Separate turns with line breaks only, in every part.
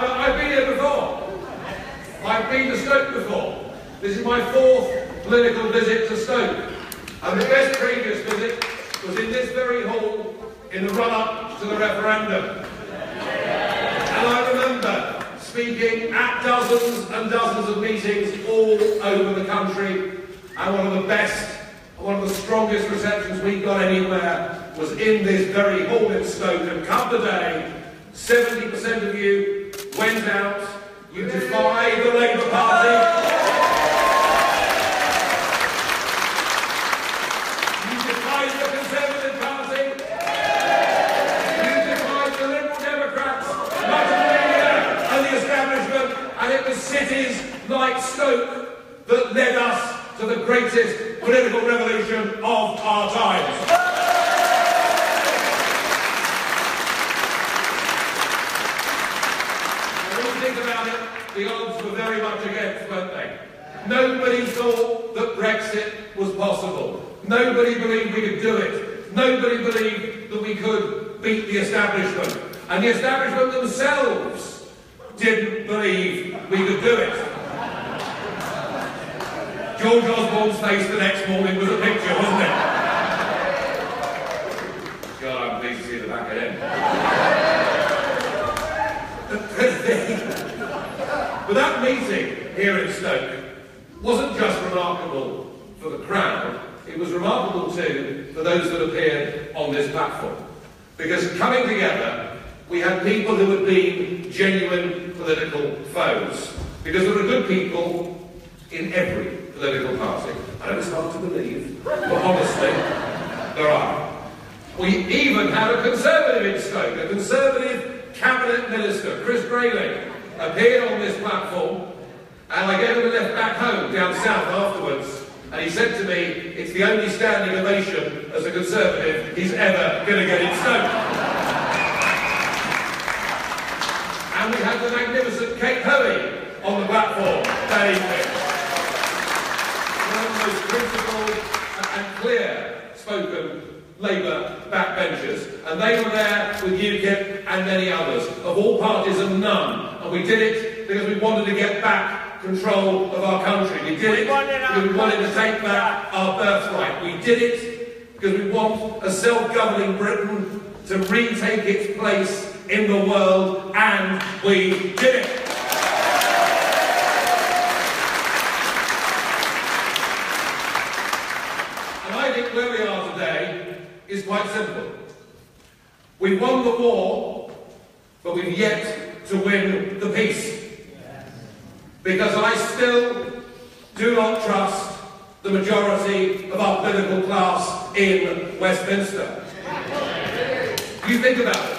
I've been here before. I've been to Stoke before. This is my 4th political visit to Stoke. And the best previous visit was in this very hall in the run-up to the referendum. And I remember speaking at dozens and dozens of meetings all over the country, and one of the best, one of the strongest receptions we got anywhere was in this very hall in Stoke. And come the day, 70% of you went out, you defied the Labour Party. Cities like Stoke that led us to the greatest political revolution of our times. When you think about it, the odds were very much against, weren't they? Nobody thought that Brexit was possible. Nobody believed we could do it. Nobody believed that we could beat the establishment. And the establishment themselves didn't believe we could do it. George Osborne's face the next morning was a picture, wasn't it? God, I'm pleased to see the back of him. But that meeting here in Stoke wasn't just remarkable for the crowd, it was remarkable too for those that appeared on this platform. Because coming together, we had people who had been genuine political foes. Because there are good people in every political party. I know it's hard to believe, but honestly, there are. We even had a Conservative in Stoke, a Conservative Cabinet Minister, Chris Grayling, appeared on this platform, and I gave him a lift back home, down south afterwards, and he said to me, it's the only standing ovation as a Conservative he's ever going to get in Stoke. And we had the magnificent Kate Hoey on the platform that evening. One of the most principled and clear-spoken Labour backbenchers. And they were there with UKIP and many others, of all parties and none. And we did it because we wanted to get back control of our country. We did it because we wanted to take back our birthright. We did it because we want a self-governing Britain to retake its place in the world, and we did it. And I think where we are today is quite simple. We won the war, but we've yet to win the peace. Because I still do not trust the majority of our political class in Westminster. You think about it.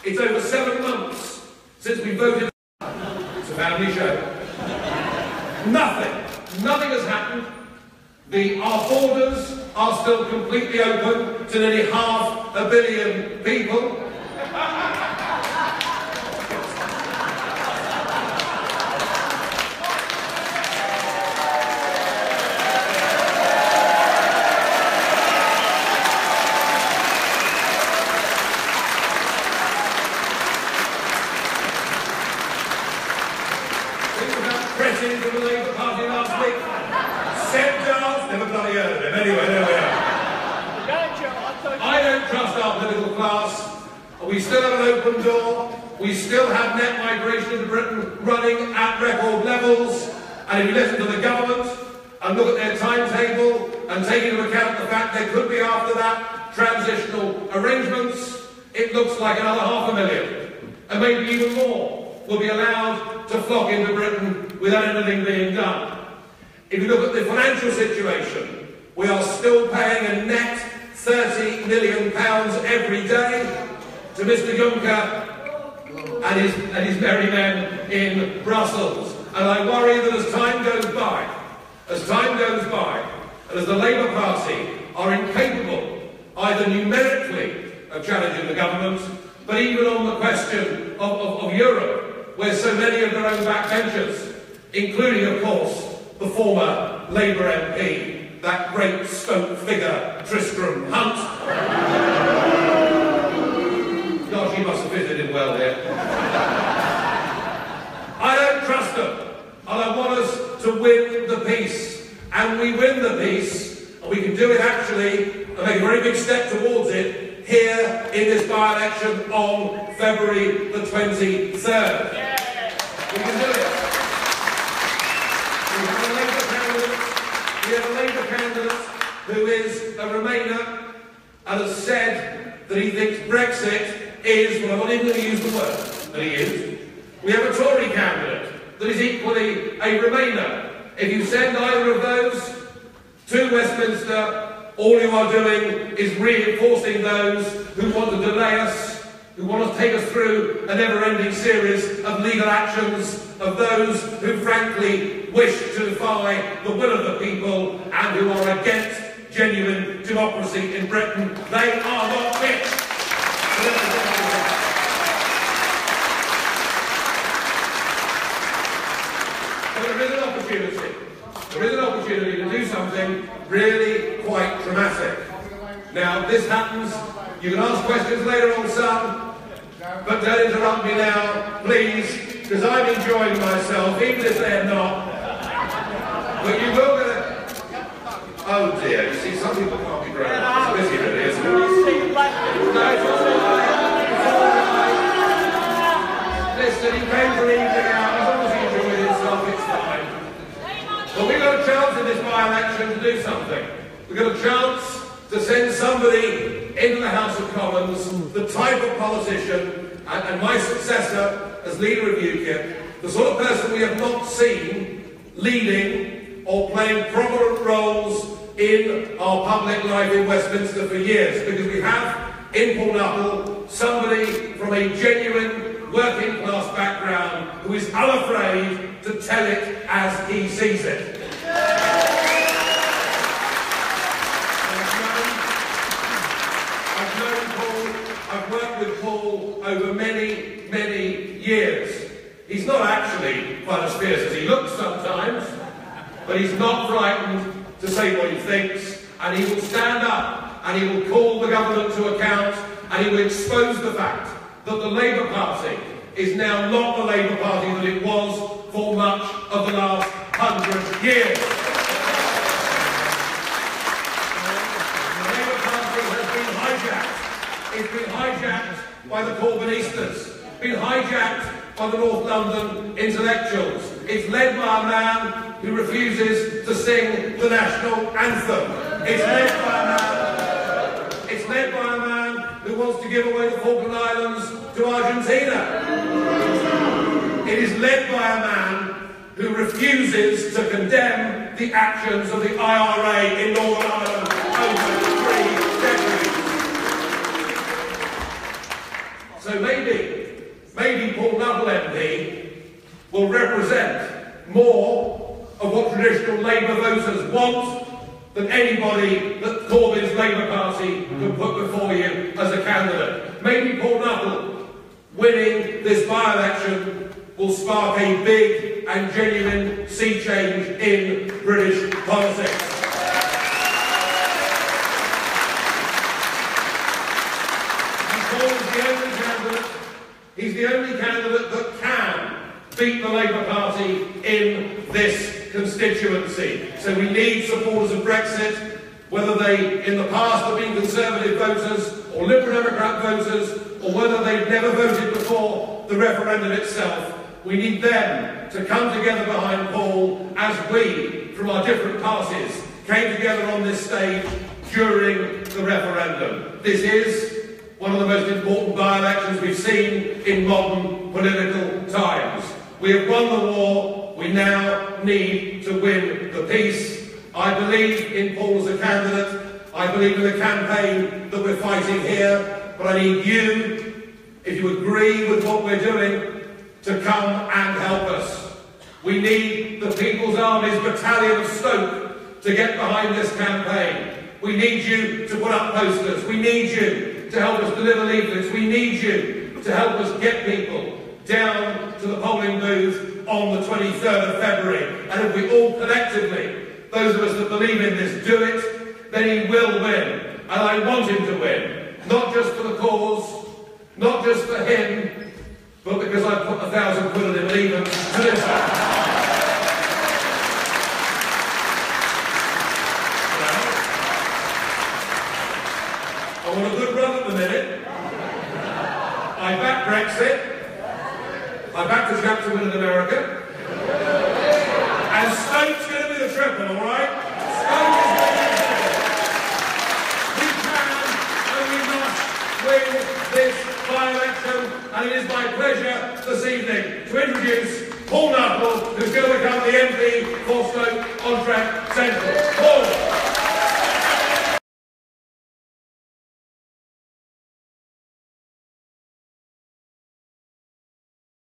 It's over 7 months since we voted. It's a family show. Nothing has happened. Our borders are still completely open to nearly 500 million people. Into the Labour Party last week. Seb Giles, never bloody heard of him. Anyway, there we are. I don't trust our political class. We still have an open door. We still have net migration into Britain running at record levels. And if you listen to the government and look at their timetable and take into account the fact there could be after that transitional arrangements, it looks like another 500,000, and maybe even more, will be allowed to flock into Britain without anything being done. If you look at the financial situation, we are still paying a net £30 million every day to Mr Juncker and his merry men in Brussels. And I worry that as time goes by, and as the Labour Party are incapable, either numerically of challenging the government, but even on the question of Europe, where so many of their own backbenchers, including, of course, the former Labour MP, that great Stoke figure, Tristram Hunt. Gosh, he must have visited well here. and we win the peace, and we can do it actually, and make a very big step towards it, here in this by-election on February the 23rd. We can do it. We have a Labour candidate who is a Remainer and has said that he thinks Brexit is, well, I'm not even going to use the word that he is. We have a Tory candidate that is equally a Remainer. If you send either of those to Westminster, all you are doing is reinforcing those who want to delay us, who want to take us through a never-ending series of legal actions, of those who frankly wish to defy the will of the people and who are against genuine democracy in Britain. They are not fit. But there is an opportunity. There is an opportunity to do something really quite dramatic. Now, this happens. You can ask questions later on, son, but don't interrupt me now, please, because I'm enjoying myself, even if they're not. But you will get a... Oh dear, you see, some people can't be grown up. It's busy, really, isn't it? Listen, he came for an evening out. As long as he enjoyed himself, it's fine. But we've got a chance in this by-election to do something. We've got a chance to send somebody into the House of Commons, the type of politician, and my successor as leader of UKIP, the sort of person we have not seen leading or playing prominent roles in our public life in Westminster for years, because we have in Paul Nuttall somebody from a genuine working class background who is unafraid to tell it as he sees it. I've worked with Paul over many, many years. He's not actually quite as fierce as he looks sometimes, but he's not frightened to say what he thinks, and he will stand up and he will call the government to account, and he will expose the fact that the Labour Party is now not the Labour Party that it was for much of the last 100 years. The Labour Party has been hijacked. It's been hijacked by the Corbynistas, been hijacked by the North London intellectuals. It's led by a man who refuses to sing the national anthem. It's led by a man who wants to give away the Falkland Islands to Argentina. It is led by a man who refuses to condemn the actions of the IRA in Northern Ireland over 3 decades. So maybe Paul Nuttall MP will represent more of what traditional Labour voters want than anybody that Corbyn's Labour Party can put before you as a candidate. Maybe Paul Nuttall winning this by-election will spark a big and genuine sea change in British politics. He's the only candidate that can beat the Labour Party in this constituency. So we need supporters of Brexit, whether they in the past have been Conservative voters or Liberal Democrat voters, or whether they've never voted before the referendum itself. We need them to come together behind Paul as we, from our different parties, came together on this stage during the referendum. This is one of the most important by-elections we've seen in modern political times. We have won the war, we now need to win the peace. I believe in Paul as a candidate, I believe in the campaign that we're fighting here, but I need you, if you agree with what we're doing, to come and help us. We need the People's Army's battalion of Stoke to get behind this campaign. We need you to put up posters, we need you to help us deliver leaflets. We need you to help us get people down to the polling booth on the 23rd of February. And if we all collectively, those of us that believe in this, do it, then he will win. And I want him to win. Not just for the cause, not just for him, but because I put 1,000 quid on him and even to do so. Brexit. I backed the chap to win in America. And Stoke's going to be the triple, all right? Stoke is going to be the triple. We can and we must win this by-election, and it is my pleasure this evening to introduce Paul Nuttall, who's going to become the MP for Stoke-on-Trent Central. Paul.